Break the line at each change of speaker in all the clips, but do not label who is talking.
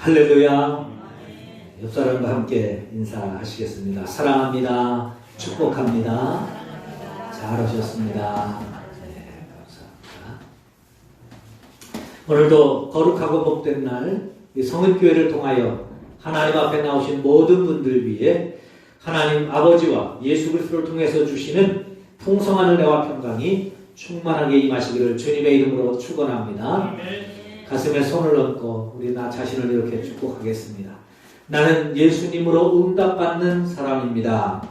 할렐루야. 옆 사람과 함께 인사하시겠습니다. 사랑합니다. 축복합니다. 잘 오셨습니다. 네, 감사합니다. 오늘도 거룩하고 복된 날, 이 성은교회를 통하여 하나님 앞에 나오신 모든 분들 위해 하나님 아버지와 예수 그리스도를 통해서 주시는 풍성한 은혜와 평강이 충만하게 임하시기를 주님의 이름으로 축원합니다. 가슴에 손을 얹고 우리 나 자신을 이렇게 축복하겠습니다. 나는 예수님으로 응답받는 사람입니다.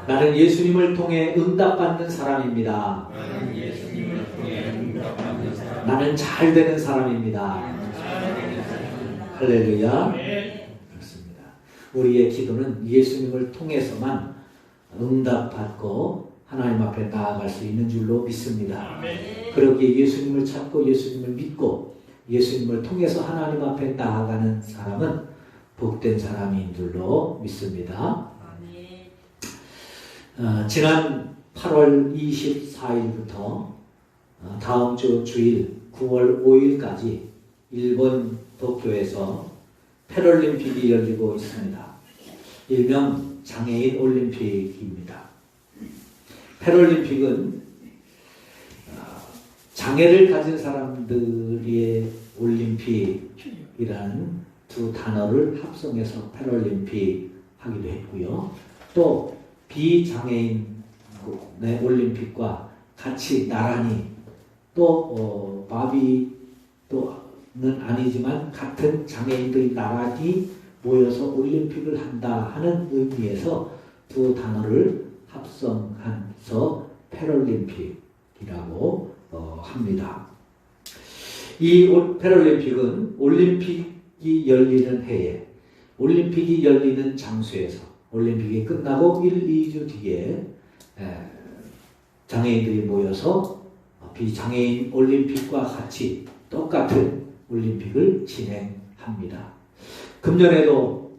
나는 예수님을 통해 응답받는 사람입니다. 나는 잘 되는 사람입니다. 할렐루야. 그렇습니다. 우리의 기도는 예수님을 통해서만 응답받고 하나님 앞에 나아갈 수 있는 줄로 믿습니다. 그러기에 예수님을 찾고 예수님을 믿고 예수님을 통해서 하나님 앞에 나아가는 사람은 복된 사람인 줄로 믿습니다. 지난 8월 24일부터 다음 주 주일 9월 5일까지 일본 도쿄에서 패럴림픽이 열리고 있습니다. 일명 장애인 올림픽입니다. 패럴림픽은 장애를 가진 사람들의 올림픽이라는 두 단어를 합성해서 패럴림픽 하기도 했고요. 또 비장애인의 올림픽과 같이 나란히 또 바비는 아니지만 같은 장애인들이 나란히 모여서 올림픽을 한다 하는 의미에서 두 단어를 합성해서 패럴림픽이라고 합니다. 이 패럴림픽은 올림픽이 열리는 해에 올림픽이 열리는 장소에서 올림픽이 끝나고 1, 2주 뒤에 장애인들이 모여서 비장애인 올림픽과 같이 똑같은 올림픽을 진행합니다. 금년에도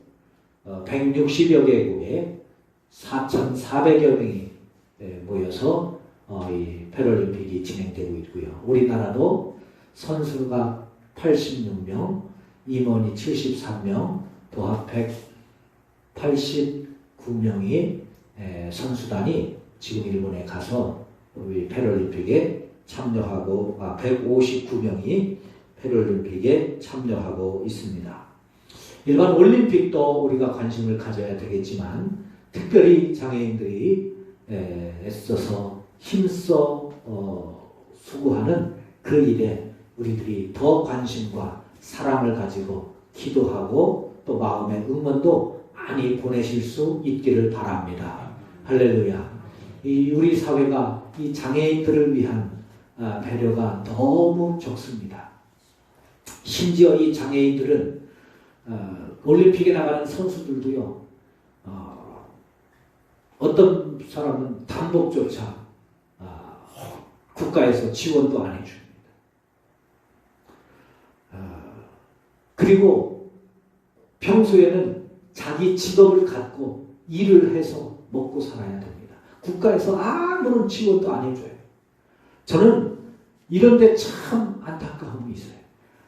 160여 개국에 4,400여 명이 모여서 이 패럴림픽이 진행되고 있고요. 우리나라도 선수가 86명, 임원이 73명, 도합 189명이 선수단이 지금 일본에 가서 우리 패럴림픽에 참여하고 159명이 패럴림픽에 참여하고 있습니다. 일반 올림픽도 우리가 관심을 가져야 되겠지만 특별히 장애인들이 애써서 힘써 수고하는 그 일에 우리들이 더 관심과 사랑을 가지고 기도하고 또 마음의 응원도 많이 보내실 수 있기를 바랍니다. 할렐루야. 우리 사회가 이 장애인들을 위한 배려가 너무 적습니다. 심지어 이 장애인들은 올림픽에 나가는 선수들도요, 어떤 사람은 단복조차 국가에서 지원도 안 해줍니다. 그리고 평소에는 자기 직업을 갖고 일을 해서 먹고 살아야 됩니다. 국가에서 아무런 지원도 안 해줘요. 저는 이런데 참 안타까움이 있어요.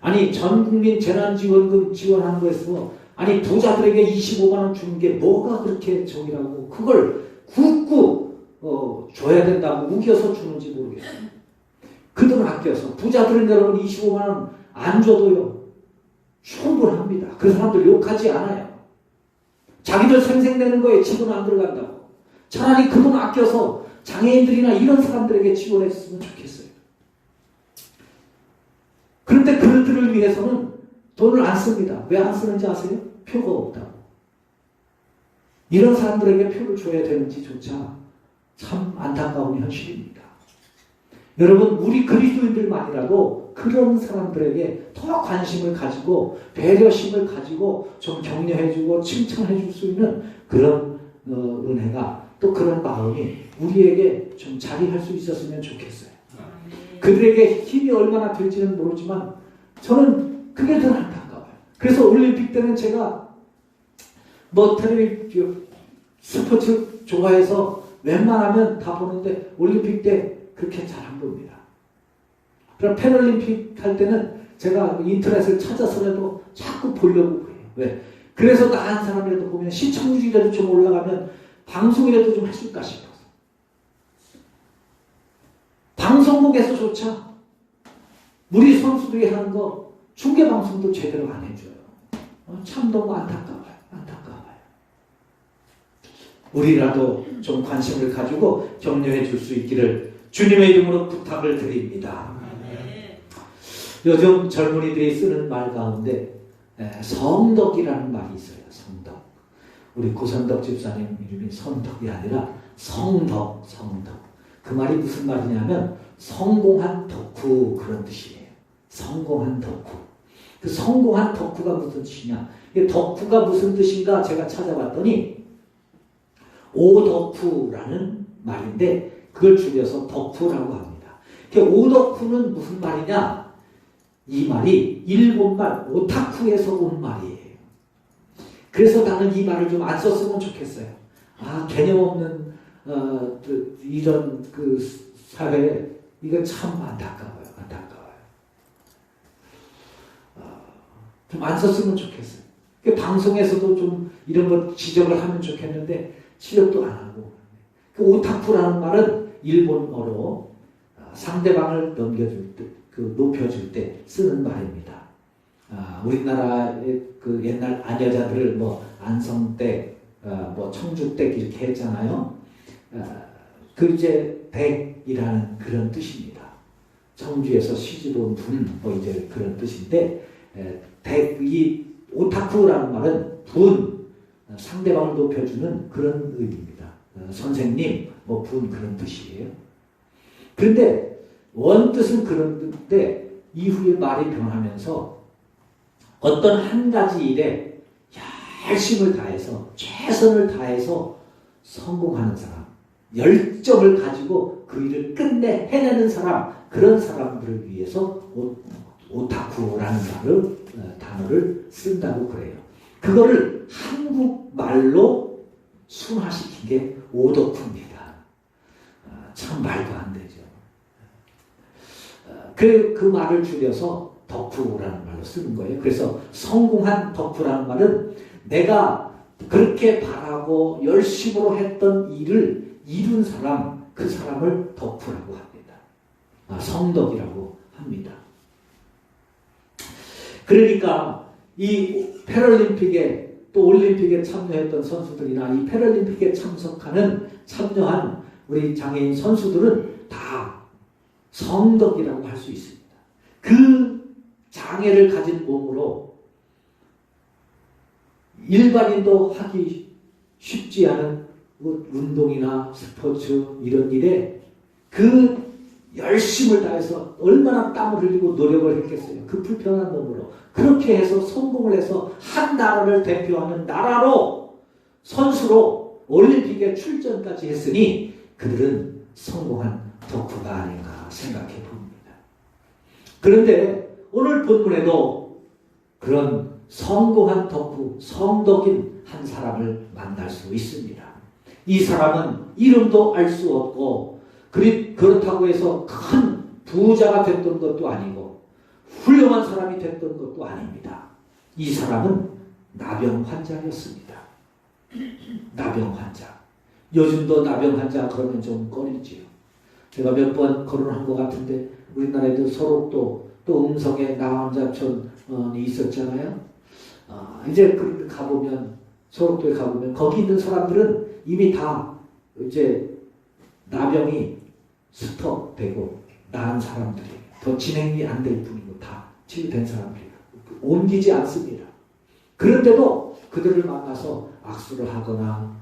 아니 전국민 재난지원금 지원하는 거에서 아니 부자들에게 25만 원 주는 게 뭐가 그렇게 적이라고 그걸 굳고 줘야 된다고 우겨서 주는지 모르겠어요. 그 돈 아껴서 부자들은 여러분 25만 원 안 줘도요 충분합니다. 그 사람들 욕하지 않아요. 자기들 생색내는 거에 지분 안 들어간다고. 차라리 그 돈 아껴서 장애인들이나 이런 사람들에게 지원했으면 좋겠어요. 그런데 그들을 위해서는 돈을 안 씁니다. 왜 안 쓰는지 아세요? 표가 없다고. 이런 사람들에게 표를 줘야 되는지조차 참 안타까운 현실입니다. 여러분, 우리 그리스도인들만이라도 그런 사람들에게 더 관심을 가지고 배려심을 가지고 좀 격려해주고 칭찬해줄 수 있는 그런 은혜가 또 그런 마음이 우리에게 좀 자리할 수 있었으면 좋겠어요. 그들에게 힘이 얼마나 될지는 모르지만 저는 그게 더 안타까워요. 그래서 올림픽 때는 제가 텔레비전 스포츠 좋아해서 웬만하면 다 보는데 올림픽 때 그렇게 잘 안 봅니다. 그럼 패럴림픽 할 때는 제가 인터넷을 찾아서라도 자꾸 보려고 해요. 왜? 그래서 나한 사람이라도 보면 시청률이라도 좀 올라가면 방송이라도 좀 해줄까 싶어서. 방송국에서조차 우리 선수들이 하는 거 중계방송도 제대로 안 해줘요. 참 너무 안타까워요. 우리라도 좀 관심을 가지고 격려해 줄 수 있기를 주님의 이름으로 부탁을 드립니다. 요즘 젊은이들이 쓰는 말 가운데 성덕이라는 말이 있어요. 성덕. 우리 고선덕 집사님 이름이 선덕이 아니라 성덕. 그 말이 무슨 말이냐면 성공한 덕후 그런 뜻이에요. 성공한 덕후. 그 성공한 덕후가 무슨 뜻이냐? 덕후가 무슨 뜻인가 제가 찾아봤더니 오덕후라는 말인데 그걸 줄여서 덕후라고 합니다. 오덕후는 무슨 말이냐? 이 말이 일본말 오타쿠에서 온 말이에요. 그래서 나는 이 말을 좀 안 썼으면 좋겠어요. 개념 없는 이런 그 사회에 이건 참 안타까워요. 좀 안 썼으면 좋겠어요. 방송에서도 좀 이런 것 지적을 하면 좋겠는데 지적도 안 하고. 오타쿠라는 말은 일본어로 상대방을 넘겨줄 때, 높여줄 때 쓰는 말입니다. 우리나라의 그 옛날 아녀자들을 뭐 안성댁, 뭐 청주댁 이렇게 했잖아요. 그 이제 댁이라는 그런 뜻입니다. 청주에서 시집 온 분, 뭐 이제 그런 뜻인데, 이 오타쿠라는 말은 분, 상대방을 높여주는 그런 의미입니다. 선생님, 뭐 분 그런 뜻이에요. 그런데 원뜻은 그런데 이후에 말이 변하면서 어떤 한 가지 일에 열심을 다해서 최선을 다해서 성공하는 사람, 열정을 가지고 그 일을 끝내 해내는 사람, 그런 사람들을 위해서 오타쿠라는 단어를 쓴다고 그래요. 그거를 한국말로 순화시킨 게 오덕후입니다. 참 말도 안 되죠. 그 말을 줄여서 덕후라는 말로 쓰는 거예요. 그래서 성공한 덕후라는 말은 내가 그렇게 바라고 열심으로 했던 일을 이룬 사람, 그 사람을 덕후라고 합니다. 성덕이라고 합니다. 그러니까 이 패럴림픽에 또 올림픽에 참여했던 선수들이나 이 패럴림픽에 참여한 우리 장애인 선수들은 다 성덕이라고 할 수 있습니다. 그 장애를 가진 몸으로 일반인도 하기 쉽지 않은 운동이나 스포츠 이런 일에 그 열심을 다해서 얼마나 땀을 흘리고 노력을 했겠어요. 그 불편한 몸으로. 그렇게 해서 성공을 해서 한 나라를 대표하는 나라로 선수로 올림픽에 출전까지 했으니 그들은 성공한 덕후가 아닌가 생각해 봅니다. 그런데 오늘 본문에도 그런 성공한 덕후, 성덕인 한 사람을 만날 수 있습니다. 이 사람은 이름도 알 수 없고 그렇다고 해서 큰 부자가 됐던 것도 아니고 훌륭한 사람이 됐던 것도 아닙니다. 이 사람은 나병 환자였습니다. 나병 환자. 요즘도 나병 환자 그러면 좀 꺼리지요. 제가 몇 번 거론한 것 같은데 우리나라에도 소록도 또 음성에 나환자촌이 있었잖아요. 이제 그 가보면 소록도에 가보면 거기 있는 사람들은 이미 다 이제 나병이 스톱되고 나은 사람들이에요. 더 진행이 안 될 뿐이고 다 치유된 사람들이에요. 옮기지 않습니다. 그런데도 그들을 만나서 악수를 하거나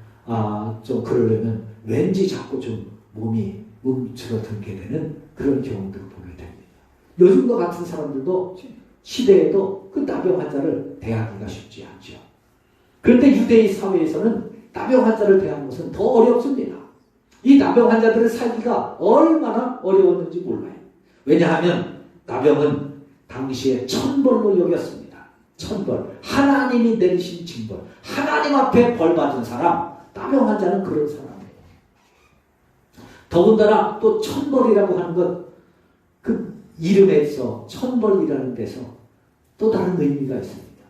좀 그러려면 왠지 자꾸 좀 몸이 움츠러들게 되는 그런 경우들을 보게 됩니다. 요즘과 같은 사람들도 시대에도 그 나병 환자를 대하기가 쉽지 않죠. 그런데 유대인 사회에서는 나병 환자를 대하는 것은 더 어렵습니다. 이 나병 환자들을 살기가 얼마나 어려웠는지 몰라요. 왜냐하면 나병은 당시에 천벌로 여겼습니다. 천벌. 하나님이 내리신 징벌. 하나님 앞에 벌받은 사람. 나병 환자는 그런 사람이에요. 더군다나 또 천벌이라고 하는 것, 그 이름에서 천벌이라는 데서 또 다른 의미가 있습니다.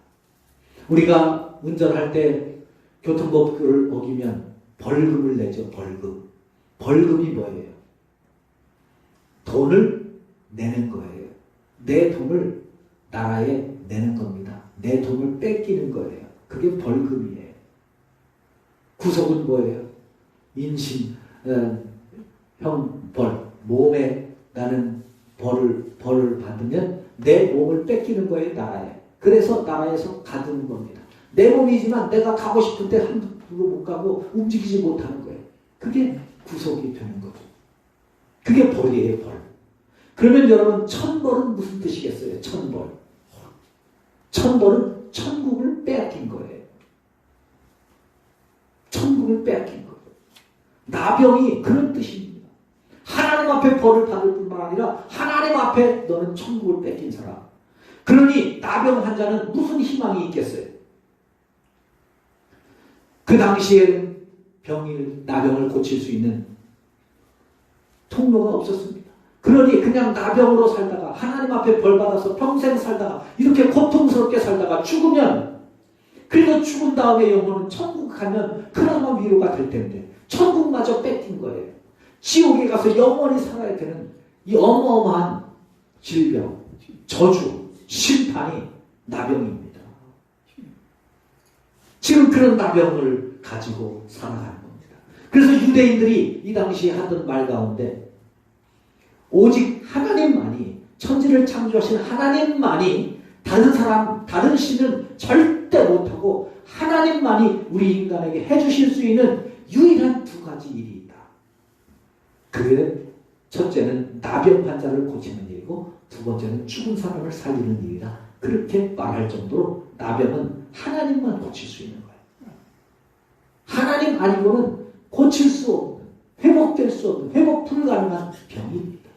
우리가 운전할 때 교통법규를 어기면 벌금을 내죠. 벌금. 벌금이 뭐예요? 돈을 내는 거예요. 내 돈을 나라에 내는 겁니다. 내 돈을 뺏기는 거예요. 그게 벌금이에요. 구속은 뭐예요? 인신, 형벌, 몸에 나는 벌을 받으면 내 몸을 뺏기는 거예요, 나라에. 그래서 나라에서 가두는 겁니다. 내 몸이지만 내가 가고 싶을 때 함부로 못 가고 움직이지 못하는 거예요. 그게 구속이 되는 거죠. 그게 벌이에요, 벌. 그러면 여러분, 천벌은 무슨 뜻이겠어요? 천벌. 천벌은 천국을 빼앗긴 거예요. 천국을 빼앗긴 거예요. 나병이 그런 뜻입니다. 하나님 앞에 벌을 받을 뿐만 아니라 하나님 앞에 너는 천국을 뺏긴 사람. 그러니 나병 환자는 무슨 희망이 있겠어요? 그 당시에는 나병을 고칠 수 있는 통로가 없었습니다. 그러니 그냥 나병으로 살다가 하나님 앞에 벌 받아서 평생 살다가 이렇게 고통스럽게 살다가 죽으면, 그래도 죽은 다음에 영혼은 천국 가면 그나마 위로가 될 텐데 천국마저 뺏긴 거예요. 지옥에 가서 영원히 살아야 되는 이 어마어마한 질병, 저주, 심판이 나병입니다. 지금 그런 나병을 가지고 살아가는 겁니다. 그래서 유대인들이 이 당시에 하던 말 가운데 오직 하나님만이, 천지를 창조하신 하나님만이, 다른 사람, 다른 신은 절대 못하고 하나님만이 우리 인간에게 해주실 수 있는 유일한 두 가지 일이 있다. 그 첫째는 나병 환자를 고치는 일이고 두 번째는 죽은 사람을 살리는 일이다. 그렇게 말할 정도로 나병은 하나님만 고칠 수 있는 거예요. 하나님 아니고는 고칠 수 없는, 회복될 수 없는, 회복 불가능한 병입니다.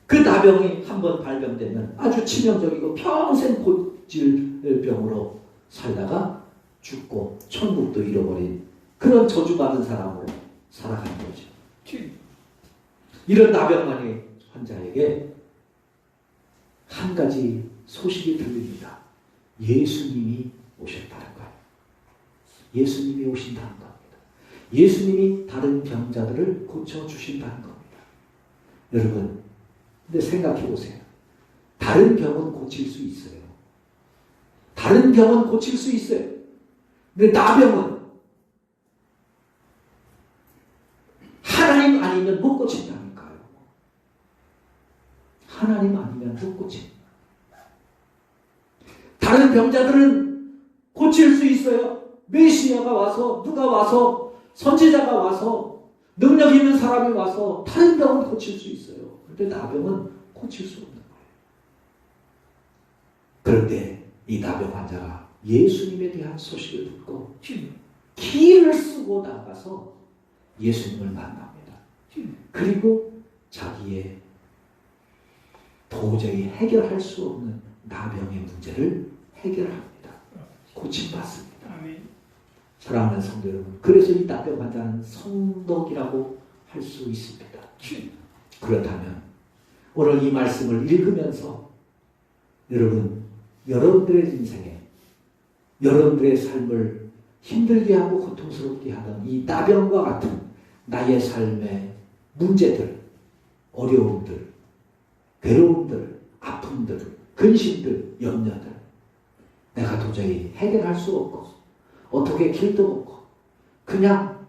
그 나병이 한번 발병되면 아주 치명적이고 평생 고질 병으로 살다가 죽고 천국도 잃어버린 그런 저주받은 사람으로 살아가는 거죠. 이런 나병 환자에게 한 가지 소식이 들립니다. 예수님이 오셨다는 거예요. 예수님이 오신다는 겁니다. 예수님이 다른 병자들을 고쳐주신다는 겁니다. 여러분, 근데 생각해 보세요. 다른 병은 고칠 수 있어요. 다른 병은 고칠 수 있어요. 근데 나병은 하나님 아니면 못 고친다니까요. 하나님 아니면 못 고칩니다. 다른 병자들은 고칠 수 있어요. 메시아가 와서, 누가 와서, 선지자가 와서, 능력 있는 사람이 와서 다른 병은 고칠 수 있어요. 그런데 나병은 고칠 수 없는 거예요. 그런데 이 나병 환자가 예수님에 대한 소식을 듣고 기를 쓰고 나가서 예수님을 만납니다. 그리고 자기의 도저히 해결할 수 없는 나병의 문제를 해결합니다. 고침받습니다. 사랑하는 성도 여러분, 그래서 이 나병 환자는 성덕이라고 할 수 있습니다. 그렇다면 오늘 이 말씀을 읽으면서 여러분들의 인생에, 여러분들의 삶을 힘들게 하고 고통스럽게 하던 이 나병과 같은 나의 삶의 문제들, 어려움들, 괴로움들, 아픔들, 근심들, 염려들, 내가 도저히 해결할 수 없고 어떻게 길도 없고 그냥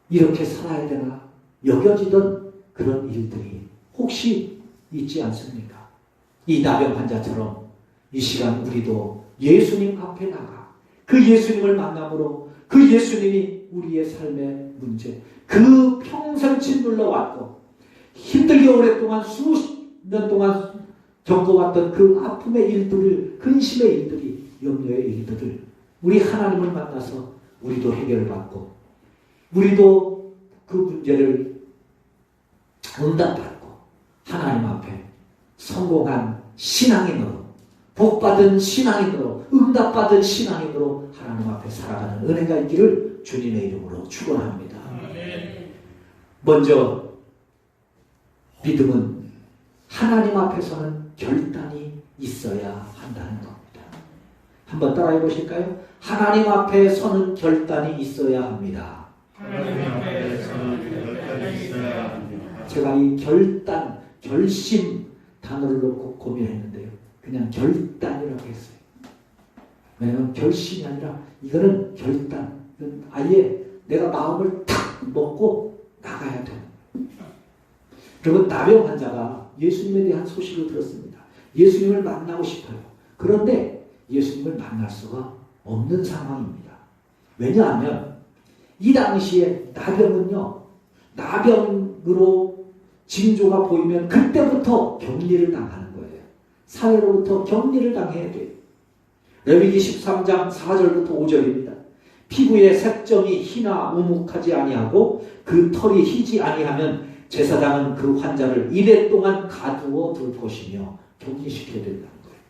이렇게 살아야 되나 여겨지던 그런 일들이 혹시 있지 않습니까? 이 나병 환자처럼 이 시간 우리도 예수님 앞에 나가 그 예수님을 만남으로 그 예수님이 우리의 삶의 문제, 그 평생 짓눌러 왔고 힘들게 오랫동안 수십 년 동안 겪어왔던 그 아픔의 일들을, 근심의 일들이, 염려의 일들을 우리 하나님을 만나서 우리도 해결받고 우리도 그 문제를 응답받고 하나님 앞에 성공한 신앙인으로, 복받은 신앙인으로, 응답받은 신앙인으로 하나님 앞에 살아가는 은혜가 있기를 주님의 이름으로 축원합니다. 먼저 믿음은 하나님 앞에서는 결단이 있어야 한다는 겁니다. 한번 따라해 보실까요? 하나님 앞에 서는 결단이 있어야 합니다.
하나님 앞에 서는 결단이 있어야 합니다.
제가 이 결단, 결심 단어를 놓고 고민했는데요. 그냥 결단이라고 했어요. 왜냐하면 결심이 아니라 이거는 결단. 이건 아예 내가 마음을 탁 먹고 나가야 돼요. 그리고 나병 환자가 예수님에 대한 소식을 들었습니다. 예수님을 만나고 싶어요. 그런데 예수님을 만날 수가 없는 상황입니다. 왜냐하면 이 당시에 나병은요, 나병으로 징조가 보이면 그때부터 격리를 당하는 거예요. 사회로부터 격리를 당해야 돼요. 레위기 13장 4절부터 5절입니다. 피부에 색점이 희나 우묵하지 아니하고 그 털이 희지 아니하면 제사장은 그 환자를 이래 동안 가두어 둘 것이며 격리시켜야 된다는 거예요.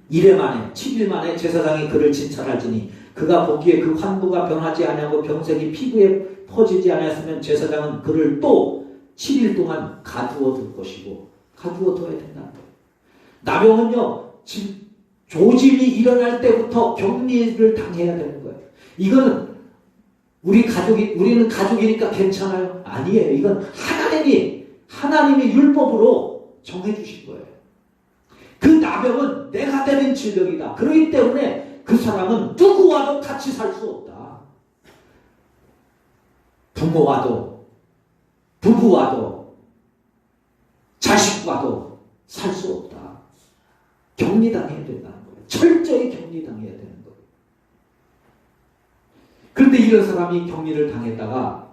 이래 만에 7일 만에 제사장이 그를 진찰할지니 그가 보기에 그 환부가 변하지 아니하고 병색이 피부에 퍼지지 아니하였으면 제사장은 그를 또 7일 동안 가두어 둘 것이고 가두어 둬야 된다는 거예요. 나병은요, 조짐이 일어날 때부터 격리를 당해야 되는 거예요. 이거는 우리는 가족이니까 괜찮아요? 아니에요. 이건 하나님이 율법으로 정해주신 거예요. 그 나병은 내가 되는 질병이다. 그렇기 때문에 그 사람은 누구와도 같이 살 수 없다. 부모와도, 부부와도, 자식과도 살 수 없다. 격리당해야 된다는 거예요. 철저히 격리당해야 되는 거예요. 그런데 이런 사람이 격리를 당했다가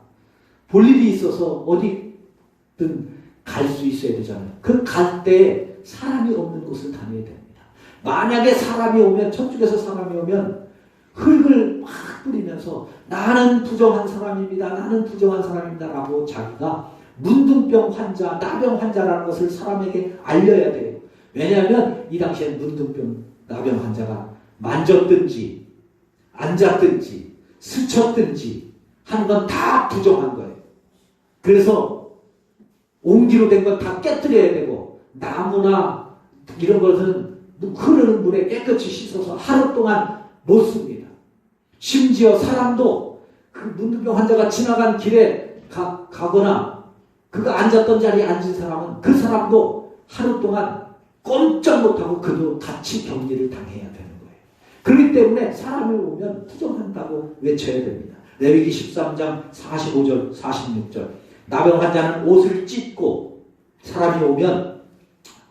볼 일이 있어서 어디든 갈 수 있어야 되잖아요. 그 갈 때 사람이 없는 곳을 다녀야 됩니다. 만약에 사람이 오면, 저쪽에서 사람이 오면 흙을 막 뿌리면서 나는 부정한 사람입니다. 나는 부정한 사람입니다. 라고 자기가 문둥병 환자, 나병 환자라는 것을 사람에게 알려야 돼요. 왜냐하면 이 당시엔 문둥병, 나병 환자가 만졌든지 앉았든지 스쳤든지 하는 건 다 부정한 거예요. 그래서 옹기로 된 건 다 깨뜨려야 되고 나무나 이런 것은 흐르는 물에 깨끗이 씻어서 하루 동안 못 씁니다. 심지어 사람도 그 문둥병 환자가 지나간 길에 가거나 그가 앉았던 자리에 앉은 사람은 그 사람도 하루 동안 꼼짝 못하고 그도 같이 격리를 당해야 되는 거예요. 그렇기 때문에 사람을 오면 부정한다고 외쳐야 됩니다. 레위기 13장 45절 46절 나병 환자는 옷을 찢고 사람이 오면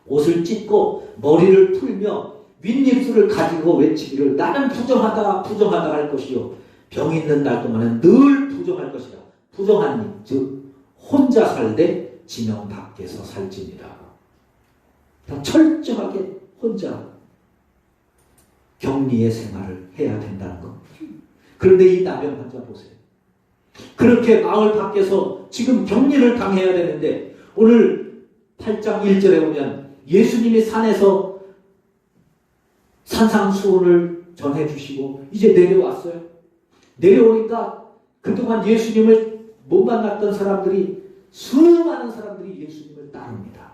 옷을 찢고 머리를 풀며 윗입술을 가지고 외치기를 나는 부정하다 부정하다 할 것이요 병 있는 날 동안은 늘 부정할 것이다. 부정한 일, 즉 혼자 살되 지명 밖에서 살지니라. 철저하게 혼자 격리의 생활을 해야 된다는 겁니다. 그런데 이 나병 환자 보세요. 그렇게 마을 밖에서 지금 격리를 당해야 되는데 오늘 8장 1절에 보면 예수님이 산에서 산상수훈을 전해주시고 이제 내려왔어요. 내려오니까 그동안 예수님을 못 만났던 사람들이 수많은 사람들이 예수님을 따릅니다.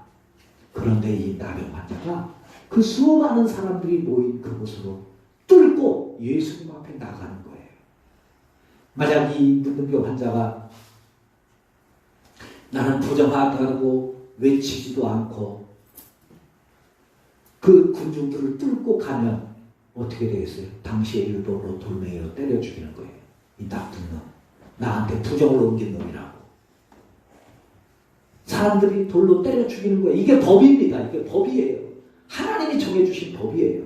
그런데 이 나병 환자가 그 수많은 사람들이 모인 그곳으로 뚫고 예수님 앞에 나가는 거예요. 만약 이 문둥병 환자가 나는 부정하다고 외치지도 않고 그 군중들을 뚫고 가면 어떻게 되겠어요? 당시의 율법으로 돌멩이로 때려 죽이는 거예요. 이 나쁜 놈, 나한테 부정을 옮긴 놈이라고. 사람들이 돌로 때려 죽이는 거예요. 이게 법입니다. 이게 법이에요. 하나님이 정해주신 법이에요.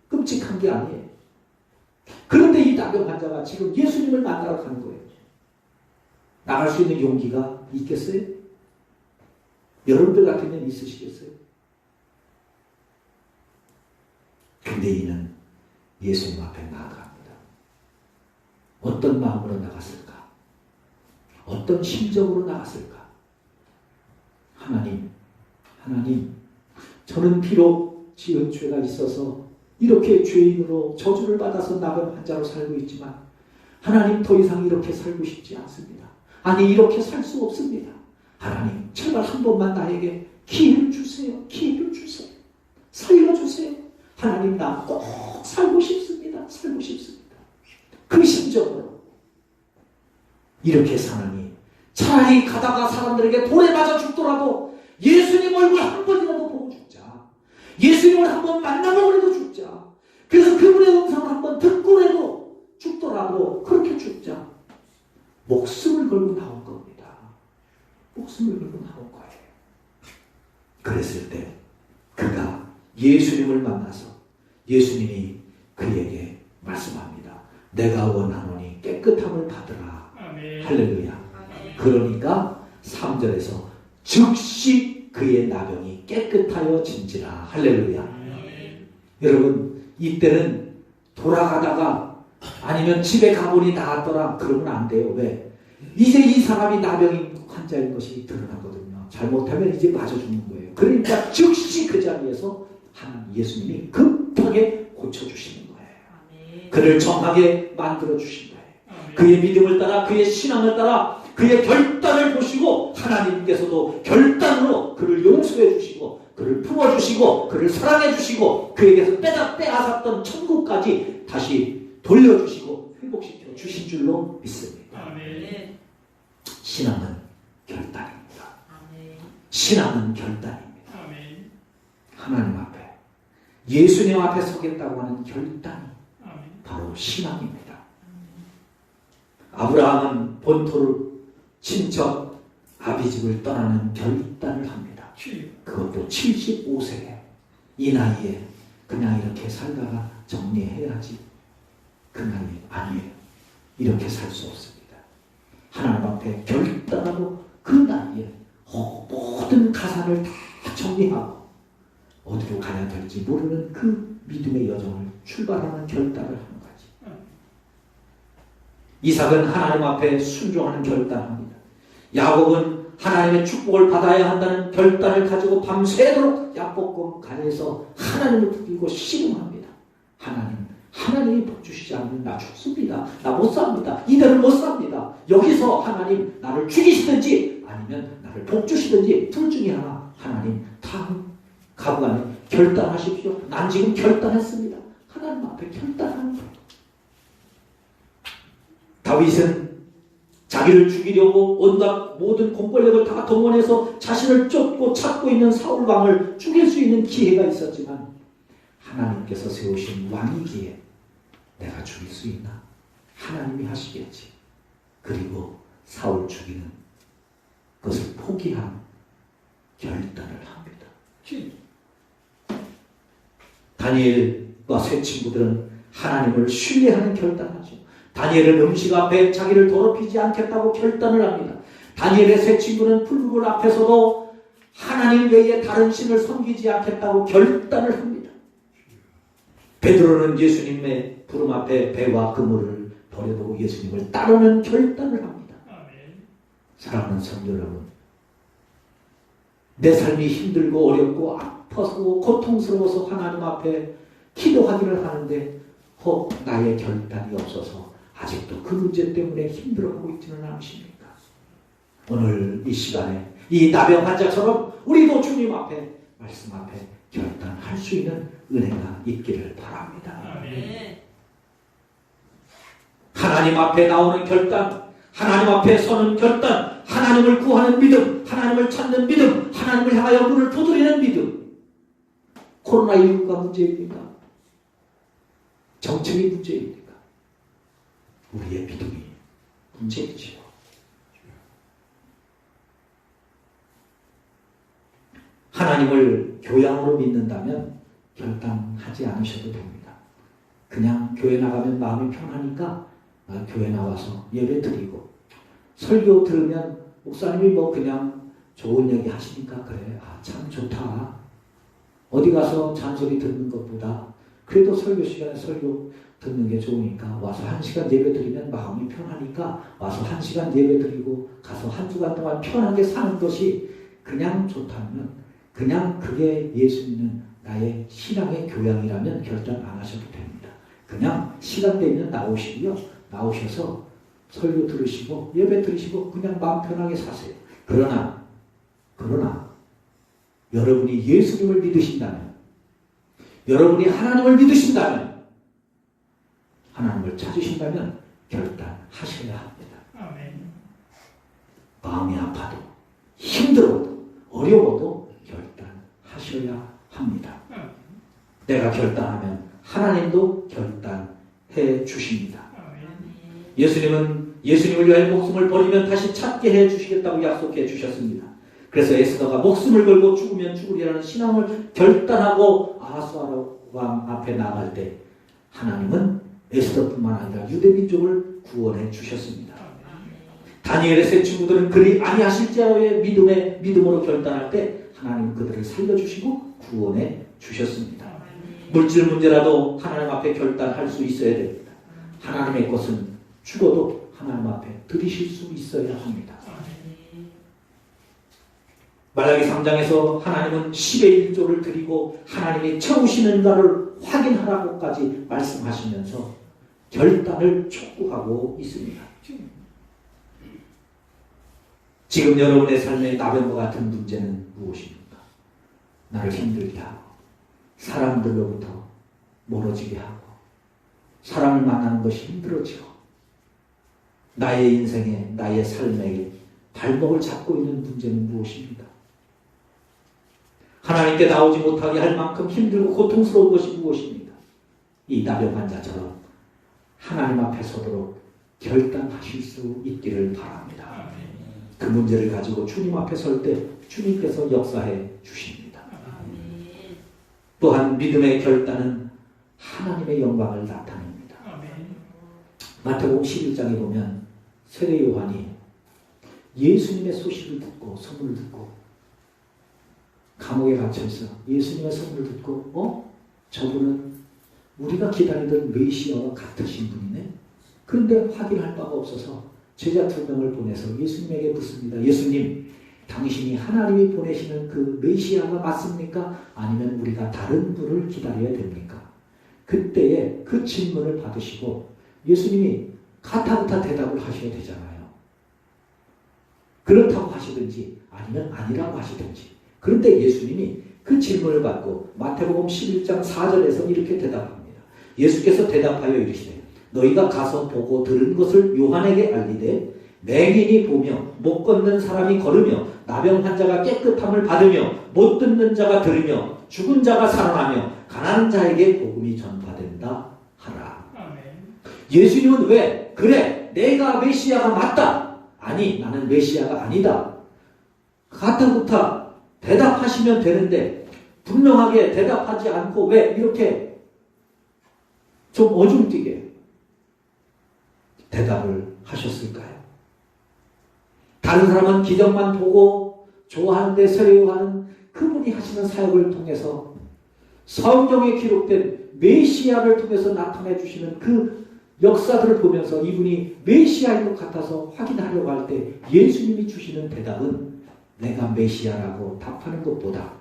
끔찍한 게 아니에요. 그런데 이 나병 환자가 지금 예수님을 만나러 가는 거예요. 나갈 수 있는 용기가 있겠어요? 여러분들 같으면 있으시겠어요? 근데 이는 예수님 앞에 나아갑니다. 어떤 마음으로 나갔을까? 어떤 심정으로 나갔을까? 하나님, 저는 비록 지은 죄가 있어서 이렇게 죄인으로 저주를 받아서 나병 환자로 살고 있지만 하나님 더 이상 이렇게 살고 싶지 않습니다. 아니 이렇게 살 수 없습니다. 하나님 제발 한 번만 나에게 기회를 주세요. 기회를 주세요. 살려주세요. 하나님 나 꼭 살고 싶습니다. 살고 싶습니다. 그 심정으로 이렇게 사느니 차라리 가다가 사람들에게 돌에 맞아 죽더라도 예수님 얼굴 한 번이라도 보고 죽자. 예수님을 한 번 만나보고라도 죽자. 그래서 그분의 음성을 한 번 듣고라도 죽더라도 그렇게 죽자. 목숨을 걸고 나온 겁니다. 목숨을 걸고 나온 거예요. 그랬을 때 그가 예수님을 만나서 예수님이 그에게 말씀합니다. 내가 원하노니 깨끗함을 받으라.
아멘.
할렐루야.
아멘.
그러니까 3절에서 즉시 그의 나병이 깨끗하여 진지라. 할렐루야.
아멘.
여러분 이때는 돌아가다가 아니면 집에 가보니 나았더라 그러면 안 돼요. 왜? 이제 이 사람이 나병인 환자인 것이 드러나거든요. 잘못하면 이제 맞아 죽는 거예요. 그러니까 즉시 그 자리에서 하나님 예수님이 급하게 고쳐주시는 거예요.
아멘.
그를 정하게 만들어주신 거예요.
아멘.
그의 믿음을 따라 그의 신앙을 따라 그의 결단을 보시고 하나님께서도 결단으로 그를 용서해 주시고 그를 품어주시고 그를 사랑해 주시고 그에게서 빼앗았던 천국까지 다시 돌려주시고 회복시켜 주신 줄로 믿습니다.
아멘.
신앙은 결단입니다.
아멘.
신앙은 결단입니다.
아멘.
하나님 앞에 예수님 앞에 서겠다고 하는 결단이
아멘.
바로 신앙입니다. 아브라함은 본토를 친척 아비집을 떠나는 결단을 합니다. 그것도 75세에 이 나이에 그냥 이렇게 살다가 정리해야지. 그 나이 아니에요. 이렇게 살 수 없습니다. 하나님 앞에 결단하고 그 나이에 모든 가산을 다 정리하고 어디로 가야 될지 모르는 그 믿음의 여정을 출발하는 결단을 하는 거지. 이삭은 하나님 앞에 순종하는 결단합니다. 야곱은 하나님의 축복을 받아야 한다는 결단을 가지고 밤새도록 야복강 간에서 하나님을 부르고 씨름합니다. 하나님이 복 주시지 않으면 나 죽습니다. 나 못 삽니다. 이대로 못 삽니다. 여기서 하나님 나를 죽이시든지 아니면 나를 복 주시든지 둘 중에 하나. 하나님 다음 가부간에 결단하십시오. 난 지금 결단했습니다. 하나님 앞에 결단하는 거예요. 다윗은 자기를 죽이려고 온갖 모든 공권력을 다 동원해서 자신을 쫓고 찾고 있는 사울 왕을 죽일 수 있는 기회가 있었지만 하나님께서 세우신 왕이기에 내가 죽일 수 있나? 하나님이 하시겠지. 그리고 사울 죽이는 것을 포기한 결단을 합니다. 다니엘과 세 친구들은 하나님을 신뢰하는 결단하죠. 다니엘은 음식 앞에 자기를 더럽히지 않겠다고 결단을 합니다. 다니엘의 세 친구는 풀무불 앞에서도 하나님 외에 다른 신을 섬기지 않겠다고 결단을 합니다. 베드로는 예수님의 부름 앞에 배와 그물을 버려두고 예수님을 따르는 결단을 합니다.
아멘.
사랑하는 성도 여러분, 내 삶이 힘들고 어렵고 아파서 고통스러워서 하나님 앞에 기도하기를 하는데 혹 나의 결단이 없어서 아직도 그 문제 때문에 힘들어하고 있지는 않으십니까? 오늘 이 시간에 이 나병 환자처럼 우리도 주님 앞에 말씀 앞에 결단할 수 있는 은혜가 있기를 바랍니다.
아멘.
하나님 앞에 나오는 결단, 하나님 앞에 서는 결단, 하나님을 구하는 믿음, 하나님을 찾는 믿음, 하나님을 향하여 문을 두드리는 믿음. 코로나19가 문제입니까? 정책이 문제입니까? 우리의 믿음이 문제이지요. 하나님을 교양으로 믿는다면 결단하지 않으셔도 됩니다. 그냥 교회 나가면 마음이 편하니까 교회 나와서 예배 드리고 설교 들으면 목사님이 뭐 그냥 좋은 얘기 하시니까 그래, 참 좋다. 어디 가서 잔소리 듣는 것보다 그래도 설교 시간에 설교 듣는 게 좋으니까 와서 1시간 예배 드리면 마음이 편하니까 와서 1시간 예배 드리고 가서 한 주간 동안 편하게 사는 것이 그냥 좋다면 그냥 그게 예수 믿는 나의 신앙의 교양이라면 결단 안 하셔도 됩니다. 그냥 시간 되면 나오시고요. 나오셔서 설교 들으시고 예배 들으시고 그냥 마음 편하게 사세요. 그러나 여러분이 예수님을 믿으신다면, 여러분이 하나님을 믿으신다면, 하나님을 찾으신다면 결단하셔야 합니다.
아멘.
마음이 아파도 힘들어도 어려워도 결단하셔야 합니다. 내가 결단하면 하나님도 결단해 주십니다. 예수님을 위하여 목숨을 버리면 다시 찾게 해 주시겠다고 약속해 주셨습니다. 그래서 에스더가 목숨을 걸고 죽으면 죽으리라는 신앙을 결단하고 아하스와로 왕 앞에 나갈 때 하나님은 에스더뿐만 아니라 유대 민족을 구원해 주셨습니다. 다니엘의 세 친구들은 그리 아니하실지라도의 믿음으로 결단할 때 하나님 그들을 살려주시고 구원해 주셨습니다. 물질 문제라도 하나님 앞에 결단할 수 있어야 됩니다. 하나님의 것은 죽어도 하나님 앞에 드리실 수 있어야 합니다. 말라기 3장에서 하나님은 10의 1조를 드리고 하나님이 채우시는가를 확인하라고까지 말씀하시면서 결단을 촉구하고 있습니다. 지금 여러분의 삶의 나병과 같은 문제는 무엇입니까? 나를 힘들게 하고 사람들로부터 멀어지게 하고 사람을 만나는 것이 힘들어지고 나의 인생에 나의 삶에 발목을 잡고 있는 문제는 무엇입니까? 하나님께 나오지 못하게 할 만큼 힘들고 고통스러운 것이 무엇입니까? 이 나병 환자처럼 하나님 앞에 서도록 결단하실 수 있기를 바랍니다. 그 문제를 가지고 주님 앞에 설 때 주님께서 역사해 주십니다. 또한 믿음의 결단은 하나님의 영광을 나타냅니다. 마태복음 11장에 보면 세례 요한이 예수님의 소식을 듣고 소문을 듣고 감옥에 갇혀있어 예수님의 소문을 듣고 저분은 우리가 기다리던 메시아와 같으신 분이네. 그런데 확인할 바가 없어서 제자 2명을 보내서 예수님에게 묻습니다. 예수님, 당신이 하나님이 보내시는 그 메시아가 맞습니까? 아니면 우리가 다른 분을 기다려야 됩니까? 그때에 그 질문을 받으시고 예수님이 가타부타 대답을 하셔야 되잖아요. 그렇다고 하시든지 아니면 아니라고 하시든지. 그런데 예수님이 그 질문을 받고 마태복음 11장 4절에서 이렇게 대답합니다. 예수께서 대답하여 이르시되 너희가 가서 보고 들은 것을 요한에게 알리되 맹인이 보며 못 걷는 사람이 걸으며 나병 환자가 깨끗함을 받으며 못 듣는 자가 들으며 죽은 자가 살아나며 가난한 자에게 복음이 전파된다 하라. 아멘. 예수님은 왜 그래 내가 메시아가 맞다 아니 나는 메시아가 아니다 가타부타 대답하시면 되는데 분명하게 대답하지 않고 왜 이렇게 좀 어중뛰게 대답을 하셨을까요? 다른 사람은 기적만 보고 좋아하는데 세례 요한은 그분이 하시는 사역을 통해서 성경에 기록된 메시아를 통해서 나타내 주시는 그 역사들을 보면서 이분이 메시아인 것 같아서 확인하려고 할 때 예수님이 주시는 대답은 내가 메시아라고 답하는 것보다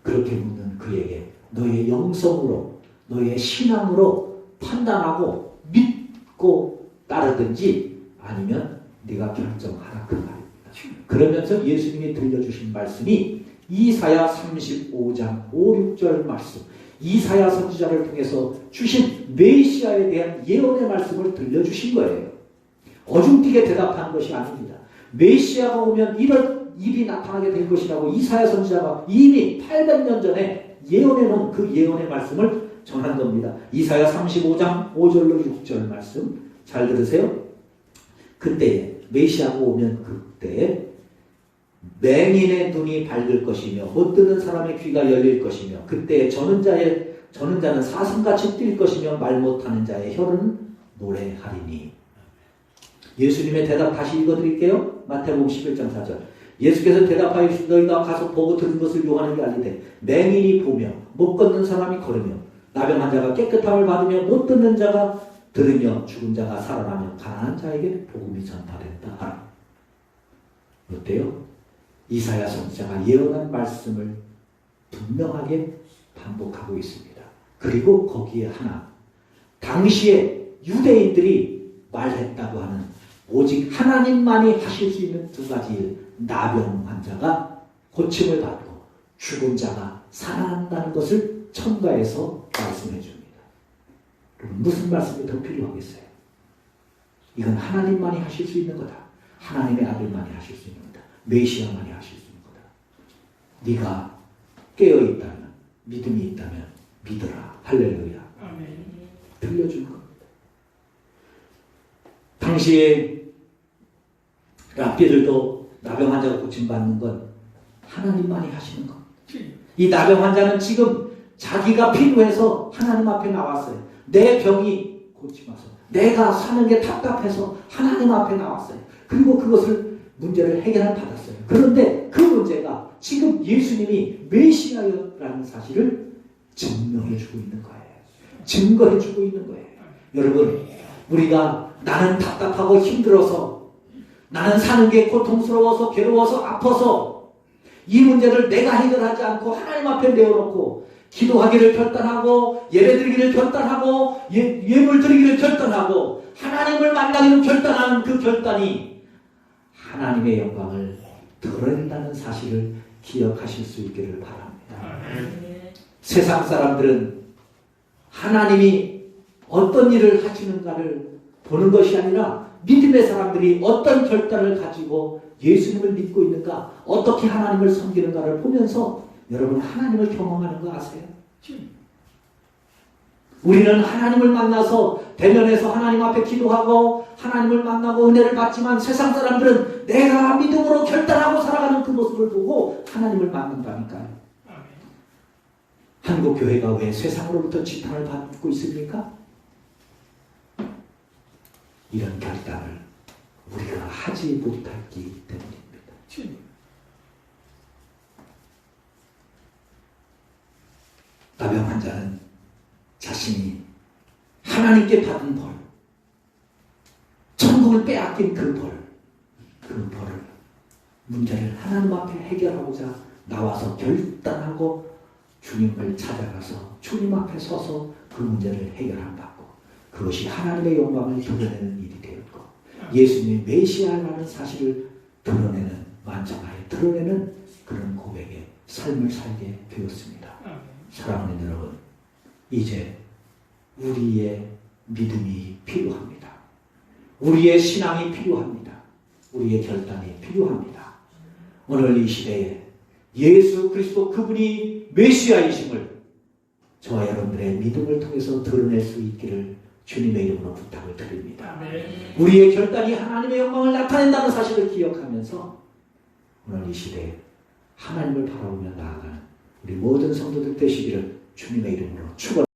그렇게 묻는 그에게 너의 영성으로 너의 신앙으로 판단하고 믿고 따르든지 아니면 네가 결정하라 그 말입니다. 그러면서 예수님이 들려주신 말씀이 이사야 35장 5, 6절 말씀 이사야 선지자를 통해서 주신 메시아에 대한 예언의 말씀을 들려주신 거예요. 어중뛰게 대답하는 것이 아닙니다. 메시아가 오면 이런 일이 나타나게 될 것이라고 이사야 선지자가 이미 800년 전에 예언해 놓은 그 예언의 말씀을 전한 겁니다. 이사야 35장 5절로 6절 말씀 잘 들으세요. 그때에 메시아가 오면 그때에 맹인의 눈이 밝을 것이며 못 듣는 사람의 귀가 열릴 것이며 그때에 저는 자는 사슴같이 뛸 것이며 말 못하는 자의 혀는 노래하리니. 예수님의 대답 다시 읽어드릴게요. 마태복음 11장 4절 예수께서 대답하여 너희가 가서 보고 들은 것을 요한에게 알리되 맹인이 보며 못 걷는 사람이 걸으며 나병 환자가 깨끗함을 받으며 못 듣는 자가 들으며 죽은 자가 살아나며 가난한 자에게 복음이 전파된다 하라. 어때요? 이사야 선지자가 예언한 말씀을 분명하게 반복하고 있습니다. 그리고 거기에 하나 당시에 유대인들이 말했다고 하는 오직 하나님만이 하실 수 있는 두 가지 일, 나병 환자가 고침을 받고 죽은 자가 살아난다는 것을 첨가해서 말씀해 줍니다. 그럼 무슨 말씀이 더 필요하겠어요? 이건 하나님만이 하실 수 있는 거다. 하나님의 아들만이 하실 수 있는 거다. 메시아만이 하실 수 있는 거다. 네가 깨어있다면, 믿음이 있다면 믿어라. 할렐루야. 들려준 겁니다. 당시에 랍비들도 나병 환자가 고침받는 건 하나님만이 하시는 겁니다. 이 나병 환자는 지금 자기가 필요해서 하나님 앞에 나왔어요. 내 병이 고침와서 내가 사는 게 답답해서 하나님 앞에 나왔어요. 그리고 그것을 문제를 해결받았어요. 그런데 그 문제가 지금 예수님이 메시아라는 사실을 증명해주고 있는 거예요. 증거해주고 있는 거예요. 여러분, 우리가 나는 답답하고 힘들어서, 나는 사는 게 고통스러워서 괴로워서 아파서 이 문제를 내가 해결하지 않고 하나님 앞에 내어놓고 기도하기를 결단하고 예배드리기를 결단하고 예물 드리기를 결단하고 하나님을 만나기를 결단하는 그 결단이 하나님의 영광을 드러낸다는 사실을 기억하실 수 있기를 바랍니다. 세상 사람들은 하나님이 어떤 일을 하시는가를 보는 것이 아니라 믿음의 사람들이 어떤 결단을 가지고 예수님을 믿고 있는가, 어떻게 하나님을 섬기는가를 보면서 여러분 하나님을 경험하는 거 아세요? 우리는 하나님을 만나서 대면해서 하나님 앞에 기도하고 하나님을 만나고 은혜를 받지만 세상 사람들은 내가 믿음으로 결단하고 살아가는 그 모습을 보고 하나님을 만난다니까요. 한국 교회가 왜 세상으로부터 지탄을 받고 있습니까? 이런 결단을 우리가 하지 못했기 때문입니다. 나병 환자는 자신이 하나님께 받은 벌, 천국을 빼앗긴 그 벌을 문제를 하나님 앞에 해결하고자 나와서 결단하고 주님을 찾아가서 주님 앞에 서서 그 문제를 해결함받고 그것이 하나님의 영광을 드러내는 일이 되었고 예수님의 메시아라는 사실을 드러내는, 완전하게 드러내는 그런 고백의 삶을 살게 되었습니다. 사랑하는 여러분, 이제 우리의 믿음이 필요합니다. 우리의 신앙이 필요합니다. 우리의 결단이 필요합니다. 오늘 이 시대에 예수 그리스도 그분이 메시아이심을 저와 여러분들의 믿음을 통해서 드러낼 수 있기를 주님의 이름으로 부탁을 드립니다. 우리의 결단이 하나님의 영광을 나타낸다는 사실을 기억하면서 오늘 이 시대에 하나님을 바라보며 나아가는 우리 모든 성도들 되시기를 주님의 이름으로 축원합니다.